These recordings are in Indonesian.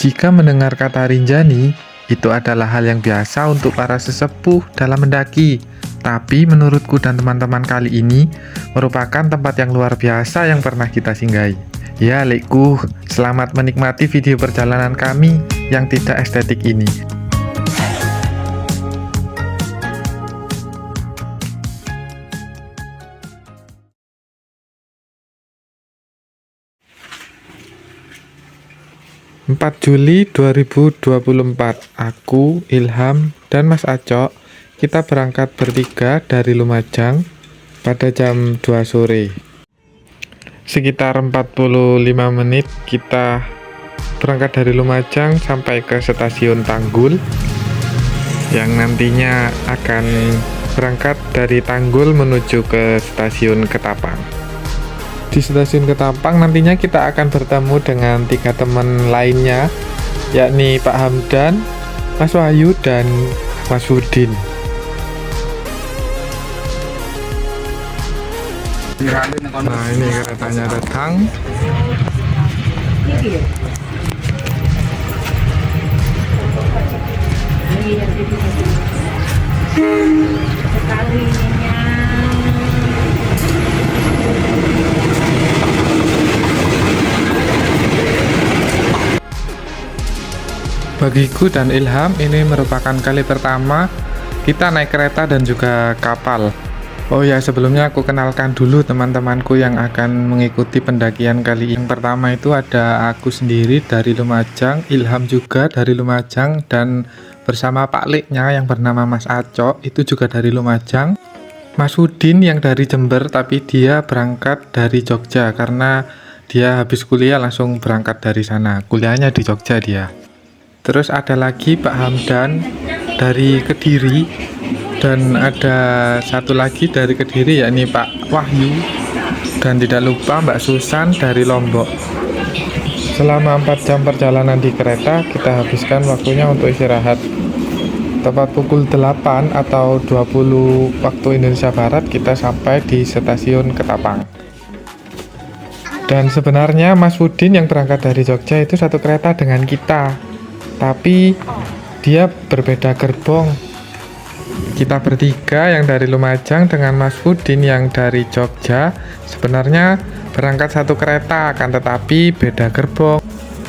Jika mendengar kata Rinjani, itu adalah hal yang biasa untuk para sesepuh dalam mendaki. Tapi menurutku dan teman-teman kali ini merupakan tempat yang luar biasa yang pernah kita singgahi. Ya lekku, selamat menikmati video perjalanan kami yang tidak estetik ini. Juli 2024, aku, Ilham, dan Mas Acok, kita berangkat bertiga dari Lumajang pada jam 2 sore. Sekitar 45 menit kita berangkat dari Lumajang sampai ke stasiun Tanggul, yang nantinya akan berangkat dari Tanggul menuju ke stasiun Ketapang. Di stasiun Ketapang nantinya kita akan bertemu dengan 3 teman lainnya, yakni Pak Hamdan, Mas Wahyu, dan Mas Udin. Nah, ini keretanya datang. Bagiku dan Ilham, ini merupakan kali pertama kita naik kereta dan juga kapal. Oh ya, sebelumnya aku kenalkan dulu teman-temanku yang akan mengikuti pendakian kali ini. Yang pertama itu ada aku sendiri dari Lumajang, Ilham juga dari Lumajang, dan bersama Pak Leknya yang bernama Mas Acok, itu juga dari Lumajang. Mas Udin yang dari Jember, tapi dia berangkat dari Jogja karena dia habis kuliah langsung berangkat dari sana. Kuliahnya di Jogja dia. Terus ada lagi Pak Hamdan dari Kediri, dan ada satu lagi dari Kediri yakni Pak Wahyu, dan tidak lupa Mbak Susan dari Lombok. Selama 4 jam perjalanan di kereta, kita habiskan waktunya untuk istirahat. Tepat pukul 8 atau 20 waktu Indonesia Barat kita sampai di stasiun Ketapang. Dan sebenarnya Mas Udin yang berangkat dari Jogja itu satu kereta dengan kita, tapi dia berbeda gerbong. Kita bertiga yang dari Lumajang dengan Mas Udin yang dari Jogja sebenarnya berangkat satu kereta, akan tetapi beda gerbong.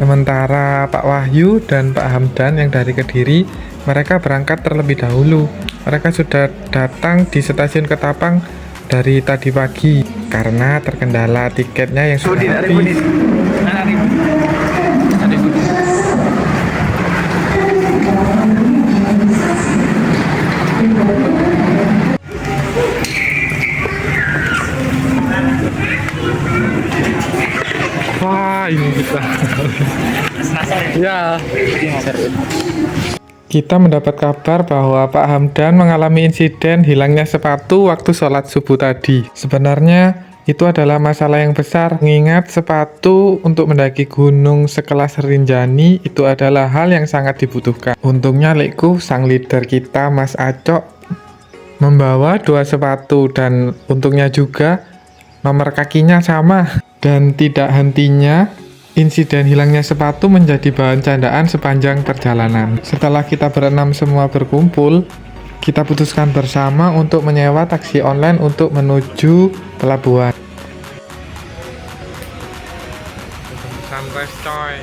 Sementara Pak Wahyu dan Pak Hamdan yang dari Kediri, mereka berangkat terlebih dahulu. Mereka sudah datang di stasiun Ketapang dari tadi pagi karena terkendala tiketnya yang sudah habis. Wah, ini kita. Ya. Kita mendapat kabar bahwa Pak Hamdan mengalami insiden hilangnya sepatu waktu sholat subuh tadi. Sebenarnya itu adalah masalah yang besar, mengingat sepatu untuk mendaki gunung sekelas Rinjani itu adalah hal yang sangat dibutuhkan. Untungnya lekku, sang leader kita Mas Acok, membawa 2 sepatu, dan untungnya juga nomor kakinya sama. Dan tidak hentinya insiden hilangnya sepatu menjadi bahan candaan sepanjang perjalanan. Setelah kita berenam semua berkumpul, kita putuskan bersama untuk menyewa taksi online untuk menuju pelabuhan. Sunrise coy.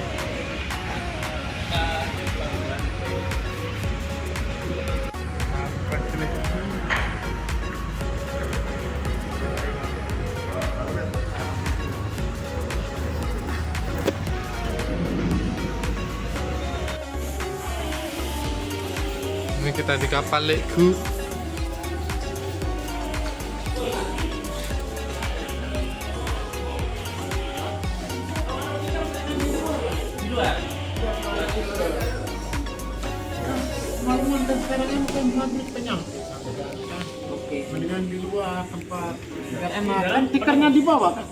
Ini kita di kapal lekku. Mendingan di luar tempat biar enak kan, tikernya di bawah kan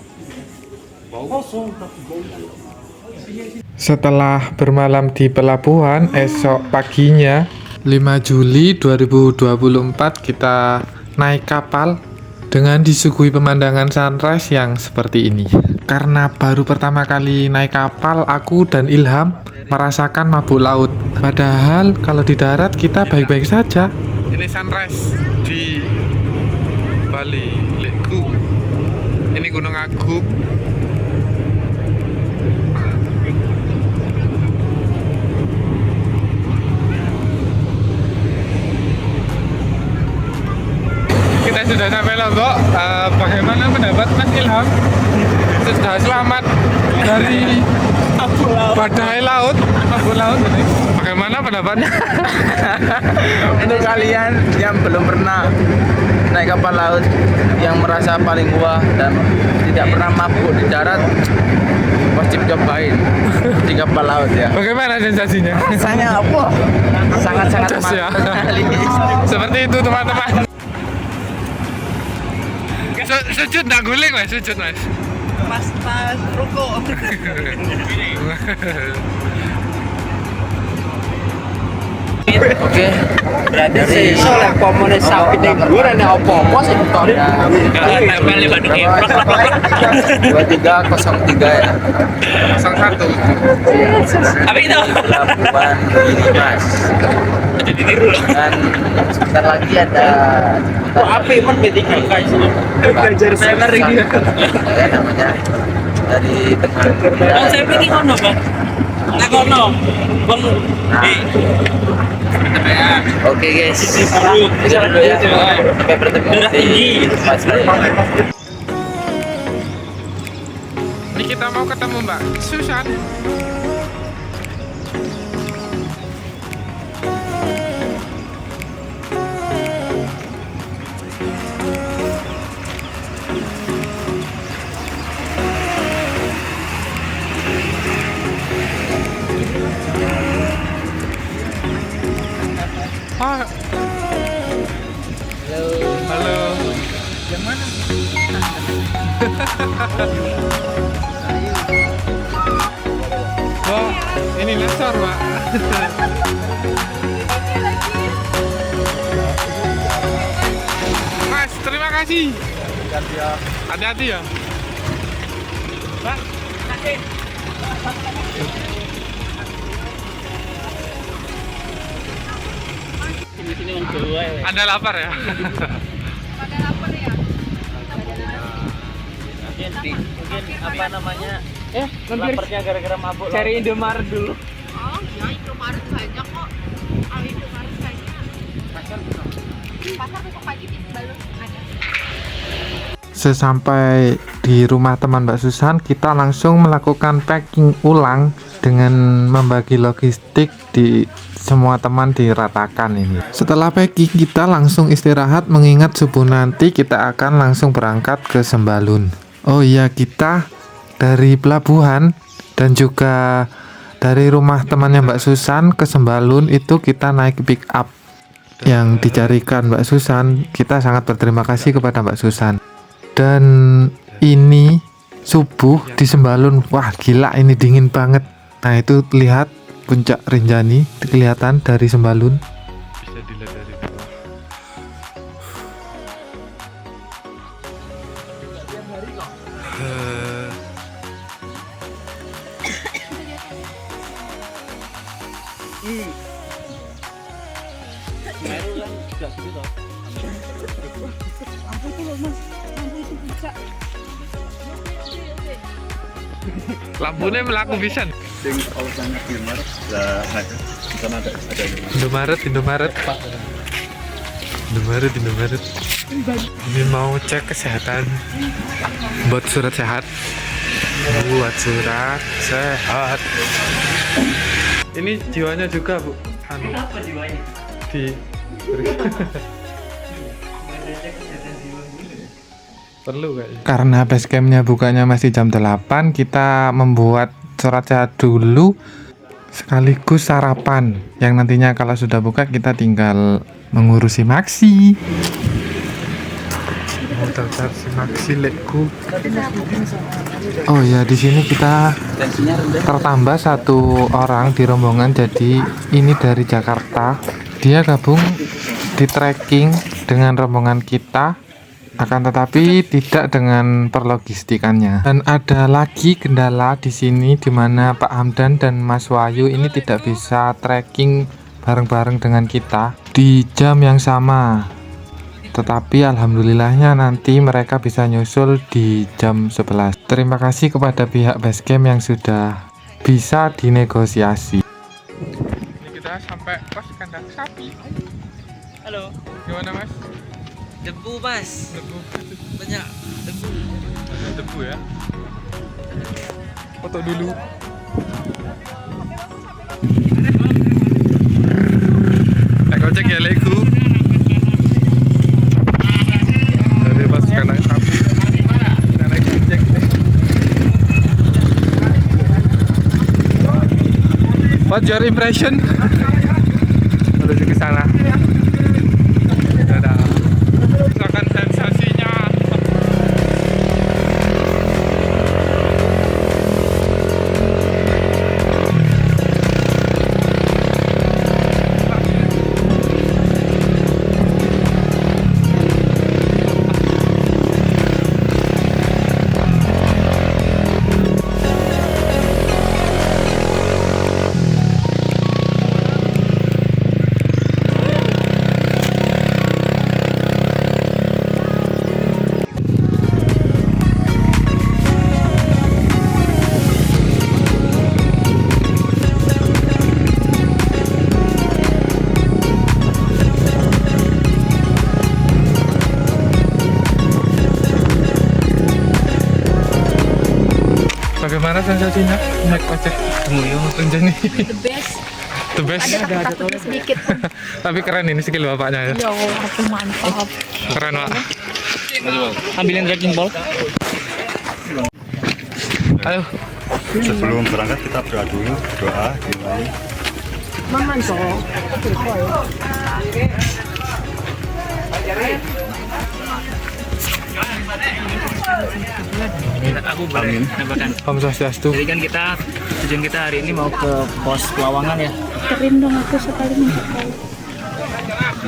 kosong tapi goyang. Setelah bermalam di pelabuhan, esok paginya 5 Juli 2024 kita naik kapal dengan disuguhi pemandangan sunrise yang seperti ini. Karena baru pertama kali naik kapal, aku dan Ilham merasakan mabuk laut. Padahal kalau di darat kita baik-baik saja. Ini sunrise di Bali, Leku. Ini Gunung Agung. Kita sudah sampai Lombok. Bagaimana pendapat Mas Ilham? Sudah selamat dari badai laut, mabuk laut ini. Bagaimana pendapatnya? Untuk kalian yang belum pernah naik kapal laut, yang merasa paling wah dan tidak pernah mabuk di darat, wajib cobain di kapal laut ya. Bagaimana sensasinya? Rasanya apa? Sangat-sangat Jas ya. mantap sekali. Seperti itu teman-teman. Sujud nggak guling mas, sujud mas. Pas rokok. Oke, dari Soalnya pomone sapi ning dhuwur nek apa-apa sing tok. 2303 ya. 01. Apa itu? Pelabuhan ini mas. Dan sebentar lagi ada Api men B3 guys. Belajar saya ini. Namanya dari Oh, saya pikir kono, Bang. Nah, kono. Bang. Oke guys. Jalan dulu ya. Sampai bertemu di Mas. Ini kita mau ketemu Mbak Susan. Ah. Halo. Yang mana? Oh, ini lesor, Pak. Mas, terima kasih. Hati-hati ya. Pak, kasih. Anda lapar ya? Pada lapar ya? Mungkin apa namanya? Laparnya gara-gara mabuk. cari Indomaret dulu. Oh ya, Indomaret banyak kok. Kalau Indomaret banyak. Pasar besok pagi di Balun ada. Sesampai di rumah teman Mbak Susan, kita langsung melakukan packing ulang dengan membagi logistik di semua teman diratakan ini. Setelah packing, kita langsung istirahat mengingat subuh nanti kita akan langsung berangkat ke Sembalun. Oh iya, kita dari pelabuhan dan juga dari rumah temannya Mbak Susan ke Sembalun itu kita naik pick up yang dicarikan Mbak Susan. Kita sangat berterima kasih kepada Mbak Susan. Dan ini subuh di Sembalun, wah gila ini dingin banget. Nah itu lihat puncak Rinjani kelihatan dari Sembalun. Bisa dilihat dari bawah. Lampunya melaku bisa. Indomaret. Ini mau cek kesehatan. Buat surat sehat. Ini jiwanya juga Bu. Apa jiwanya? Di perlu kayaknya. Karena basecampnya bukanya masih jam 8, kita membuat surat sehat dulu sekaligus sarapan yang nantinya kalau sudah buka kita tinggal mengurusi Maxi. Mau daftar si Maxi lekku. Oh ya, di sini kita tertambah satu orang di rombongan, jadi ini dari Jakarta. Dia gabung di trekking dengan rombongan kita Akan tetapi tidak dengan perlogistikannya. Dan ada lagi kendala di sini di mana Pak Hamdan dan Mas Wahyu ini tidak bisa trekking bareng-bareng dengan kita di jam yang sama. Tetapi alhamdulillahnya nanti mereka bisa nyusul di jam 11. Terima kasih kepada pihak Basecamp yang sudah bisa dinegosiasi. Ini kita sampai pos kandang sapi. Halo. Gimana Mas? Debu mas. Debu. Banyak debu. Ada debu ya. Foto dulu. Naik ojek ya Lego. Dari pas kandang sapi. Kita naik ojek nih. What's your impression? Menuju ke sana. Dadah. Rasakan sensasinya. Bagaimana sensasinya naik ojek Mulyo Tunjani? The best. The best. Ada takutnya sedikit. Tapi keren ini skill bapaknya ya. Ya Allah, aku mantap. Keren Pak. Ambilin trekking pole. Ayo. Sebelum berangkat kita berdoa dulu, doa dimulai. Aku menambahkan. Om Swastiastu. Jadi kan tujuan kita hari ini mau ke pos Pelawangan ya. Keren dong aku sekali mantap.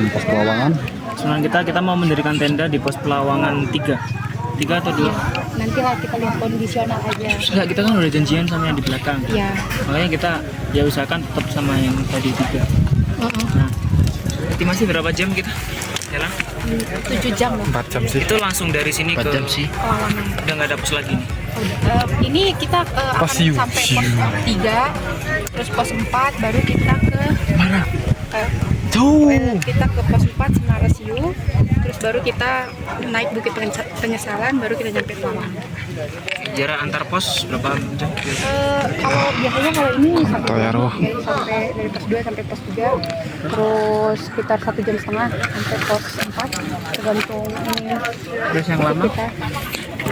Pos Pelawangan. Sebenarnya kita mau mendirikan tenda di pos Pelawangan 3 atau 2. Nanti lah kita lihat kondisional aja. Enggak, kita kan udah janjian sama yang di belakang. Ya. Makanya kita ya usahakan tetap sama yang tadi 3. Nah, estimasi berapa jam kita jalan? 7 jam loh. 4 jam sih. Itu langsung dari sini ke Pelawangan. udah nggak ada pos lagi nih. Ini kita akan Pos Siu. sampai pos 3, terus pos 4, baru kita ke mana? Kita ke pos 4 Semarang Siu, terus baru kita naik Bukit Penyesalan, baru kita nyampe Pelawangan. Jarak antar pos berapa jam? Kalau biasanya kalau ini Atau ya roh. sampai dari pos 2 sampai pos 3, terus sekitar 1,5 jam sampai pos 4, tergantung ini. Terus yang lama? Kita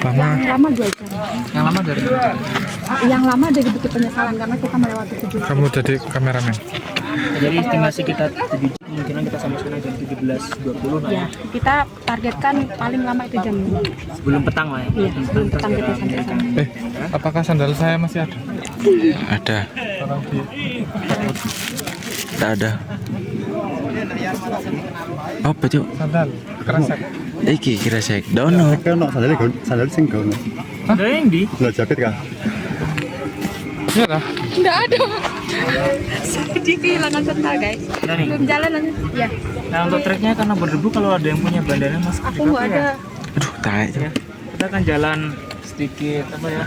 Lama. yang lama 2 jam. Yang lama dari mana? Yang lama dari Bukit Penyesalan karena kita melewati 7 jam. Kamu jadi kameramen. Jadi estimasi kita 7 jam, kemungkinan kita sampai sana jam 17.20 lah Ya, kita targetkan paling lama itu jam 2. sebelum petang lah ya. Iya, sebelum petang kita sampai sana. Apakah sandal saya masih ada? Ada, Tolong di tak ada. Apa cuk? sandal kresek. Iki kresek. Dono. Kan sandal sing gaun. Ada yang di? Lah jaket kah? Iya lah. Nggak ada. Jadi kehilangan sandal guys. Nah, nih. Belum jalan nanti. Ya, Nah untuk treknya karena berdebu, kalau ada yang punya bandana mas. aku nggak ada. Aduh, tai. Ya, kita akan jalan sedikit apa ya,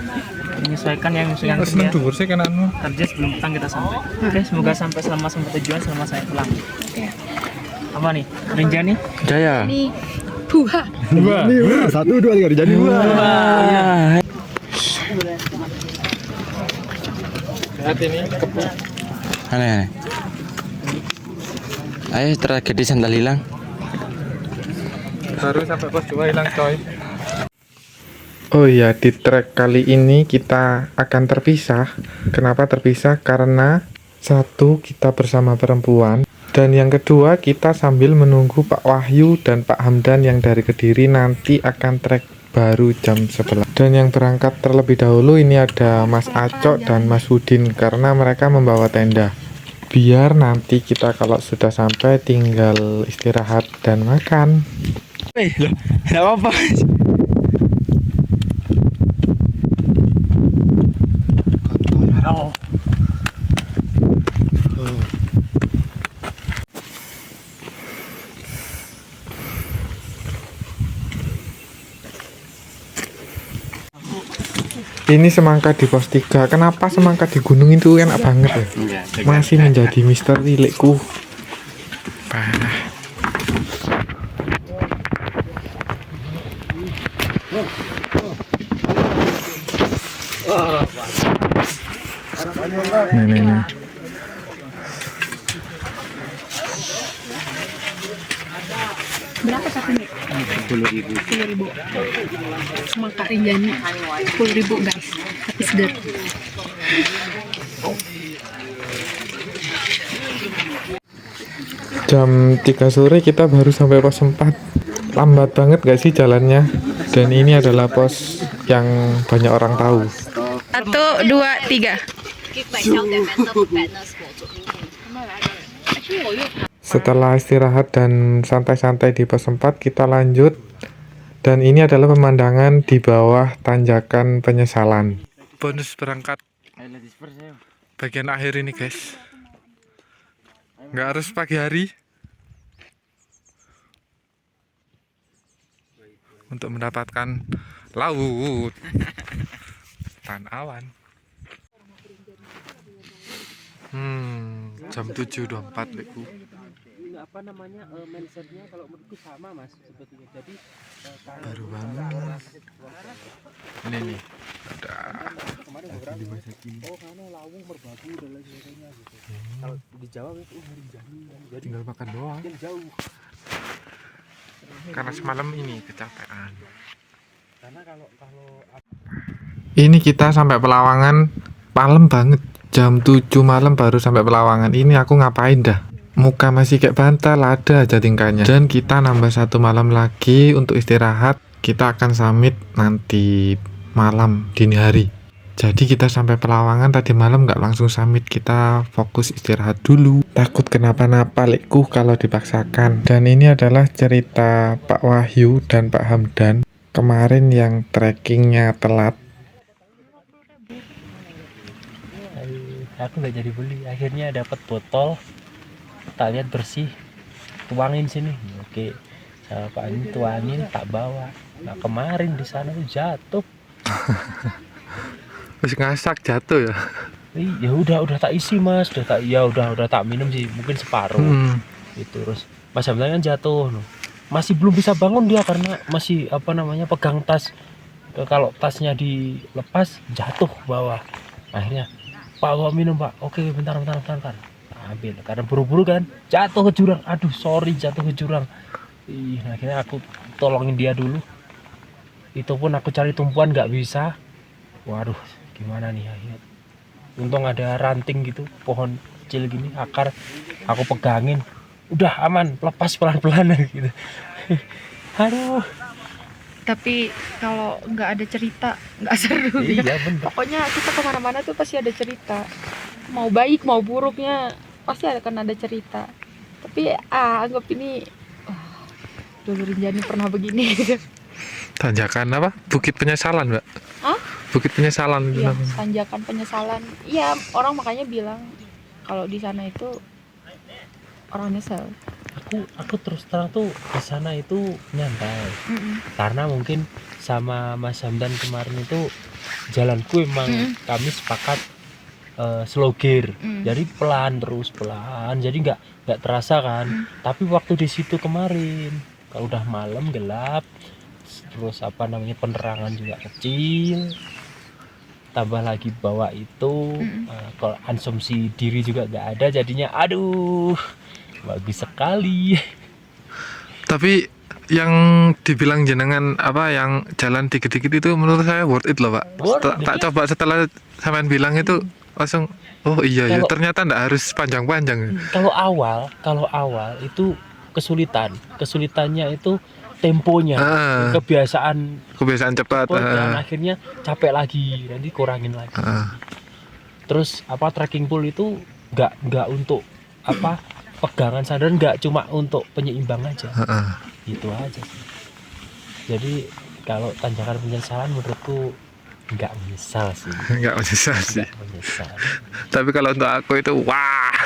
menyesuaikan yang Terus ini ya. mendur sih kan anu. Target sebelum petang kita sampai. Oke, semoga sampai selamat sampai tujuan selama saya pulang. Oke. Apa nih? Ninja nih? Jaya. Ini buah. Ini 1, 2, 3 jadi. Lihat ini kepu. Aneh. Ayo tragedi sandal hilang. Baru sampai pos 2 hilang coy. Oh iya, di trek kali ini kita akan terpisah. Kenapa terpisah? Karena satu, kita bersama perempuan, dan yang kedua, kita sambil menunggu Pak Wahyu dan Pak Hamdan yang dari Kediri nanti akan trek baru jam 11. Dan yang berangkat terlebih dahulu ini ada Mas Acok dan Mas Udin karena mereka membawa tenda. Biar nanti kita kalau sudah sampai tinggal istirahat dan makan. Loh, enggak apa-apa. Ini semangka di pos 3. Kenapa semangka di gunung itu enak banget ya? Masih menjadi misteri lekku. Parah. Nih. Berapa satunya? 10.000. Semangka Rinjani 10.000 guys. Tapi segar. Jam 3 sore kita baru sampai pos 4. Lambat banget gak sih jalannya? Dan ini adalah pos yang banyak orang tahu. 1, 2, 3. Setelah istirahat dan santai-santai di pos 4, kita lanjut. Dan ini adalah pemandangan di bawah tanjakan penyesalan. Bonus berangkat bagian akhir ini guys. Nggak harus pagi hari. Untuk mendapatkan laut tan awan. Jam 7.24 leku. Apa namanya mindsetnya kalau menurutku sama mas sebetulnya. Jadi Baru banget. Ini nih ada karena lawung merbabu dan lain sebagainya gitu. Kalau di Jawa itu Rinjani kan jadi tinggal makan doang. yang jauh. Karena semalam ini kecapean. Karena kalau Ini kita sampai Pelawangan malam banget. Jam 7 malam baru sampai Pelawangan. Ini aku ngapain dah? Muka masih kayak bantal, ada aja tingkahnya. Dan kita nambah 1 malam lagi untuk istirahat. Kita akan summit nanti malam dini hari. Jadi kita sampai Pelawangan tadi malam nggak langsung summit, kita fokus istirahat dulu. Takut kenapa-napa lekku kalau dipaksakan. Dan ini adalah cerita Pak Wahyu dan Pak Hamdan kemarin yang trekkingnya telat. aku nggak jadi beli, akhirnya dapat botol, tak lihat bersih, tuangin sini, oke, sama Pak ini tuangin, tak bawa. Nah kemarin di sana tuh jatuh. Terus ngasak jatuh ya. Ya udah tak isi mas, udah tak minum sih, mungkin separuh. Itu terus Mas Hamdan kan jatuh, masih belum bisa bangun dia karena masih pegang tas. Kalau tasnya dilepas jatuh ke bawah. Akhirnya Pak gua minum Pak, oke bentar. Ambil karena buru-buru kan, jatuh ke jurang. Aduh sorry jatuh ke jurang. Akhirnya aku tolongin dia dulu. Itu pun aku cari tumpuan nggak bisa. Waduh gimana nih akhirnya. Untung ada ranting gitu, pohon kecil gini, akar aku pegangin, udah aman, lepas pelan-pelan gitu. Aduh. Tapi kalau nggak ada cerita nggak seru. Iya bener. Pokoknya kita kemana-mana tuh pasti ada cerita. Mau baik mau buruknya pasti akan ada cerita. Tapi anggap ini dulu Rinjani pernah begini. Tanjakan apa? Bukit Penyesalan, Mbak? Hah? Bukit Penyesalan. Iya, tanjakan penyesalan. Iya, orang makanya bilang kalau di sana itu orang nyesel. Aku terus terang tuh di sana itu nyantai. Karena mungkin sama Mas Hamdan kemarin itu jalanku emang kami sepakat slow gear. Jadi pelan, jadi nggak terasa kan. Tapi waktu di situ kemarin kalau udah malam gelap, terus penerangan juga kecil, tambah lagi bawa itu kalau konsumsi diri juga nggak ada, jadinya aduh bagus sekali. Tapi yang dibilang jenengan yang jalan dikit-dikit itu menurut saya worth it loh Pak. Tak coba setelah sampean bilang itu langsung oh iya ya ternyata nggak harus panjang-panjang. Kalau awal itu kesulitannya itu temponya, kebiasaan cepat, dan akhirnya capek lagi, nanti kurangin lagi. Terus trekking pole itu nggak untuk pegangan sadar, nggak cuma untuk penyeimbang aja. Itu aja sih. Jadi kalau tanjakan penyesalan menurutku nggak menyesal sih. Nggak menyesal sih. Nggak menyesal. Tapi kalau untuk aku itu wah,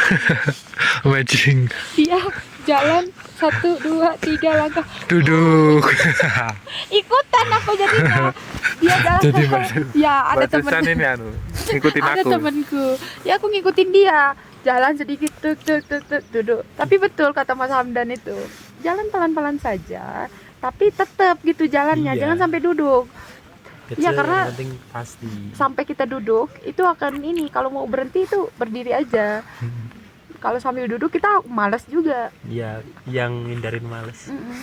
amazing. Dia jalan 1, 2, 3 langkah. Duduk. Ikutan aku jadinya. Dia jalan. Jadi ya ada temen. ini anu, ngikutin Ada aku. temenku. Ya aku ngikutin dia. Jalan sedikit tuk tuk tuk tuk duduk. Tapi betul kata Mas Hamdan itu. Jalan pelan-pelan saja, tapi tetap gitu jalannya. Iya. Jangan sampai duduk. Kecil karena- yang penting pasti. Sampai kita duduk itu akan ini, kalau mau berhenti itu berdiri aja. Kalau sambil duduk kita malas juga. Ya, yang hindarin males. Mm-mm.